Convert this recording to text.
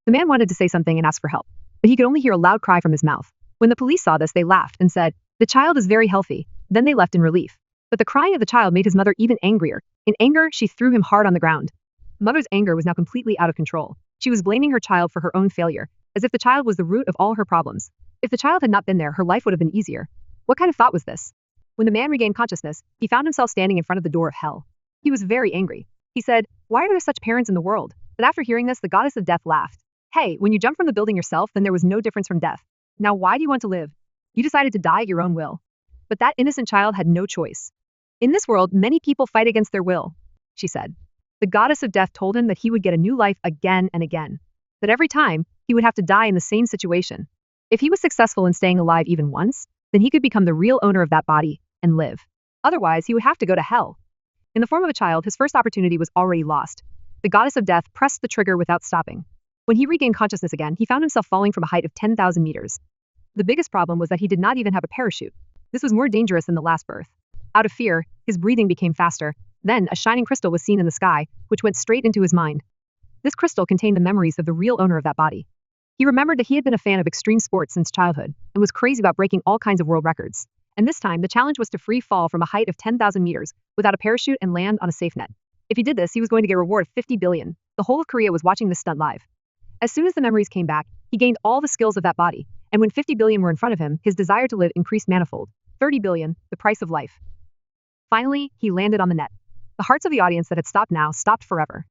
The man wanted to say something and ask for help, but he could only hear a loud cry from his mouth. When the police saw this, they laughed and said, "The child is very healthy." Then they left in relief. But the crying of the child made his mother even angrier. In anger, she threw him hard on the ground. Mother's anger was now completely out of control. She was blaming her child for her own failure, as if the child was the root of all her problems. If the child had not been there, her life would have been easier. What kind of thought was this? When the man regained consciousness, he found himself standing in front of the door of hell. He was very angry. He said, "Why are there such parents in the world?" But after hearing this, the goddess of death laughed. "Hey, when you jumped from the building yourself, then there was no difference from death. Now why do you want to live? You decided to die at your own will." But that innocent child had no choice. "In this world, many people fight against their will," she said. The goddess of death told him that he would get a new life again and again. But every time, he would have to die in the same situation. If he was successful in staying alive even once, then he could become the real owner of that body and live. Otherwise, he would have to go to hell. In the form of a child, his first opportunity was already lost. The goddess of death pressed the trigger without stopping. When he regained consciousness again, he found himself falling from a height of 10,000 meters. The biggest problem was that he did not even have a parachute. This was more dangerous than the last birth. Out of fear, his breathing became faster. Then, a shining crystal was seen in the sky, which went straight into his mind. This crystal contained the memories of the real owner of that body. He remembered that he had been a fan of extreme sports since childhood and was crazy about breaking all kinds of world records. And this time, the challenge was to free fall from a height of 10,000 meters without a parachute and land on a safe net. If he did this, he was going to get a reward of 50 billion. The whole of Korea was watching this stunt live. As soon as the memories came back, he gained all the skills of that body, and when 50 billion were in front of him, his desire to live increased manifold. 30 billion, the price of life. Finally, he landed on the net. The hearts of the audience that had stopped now stopped forever.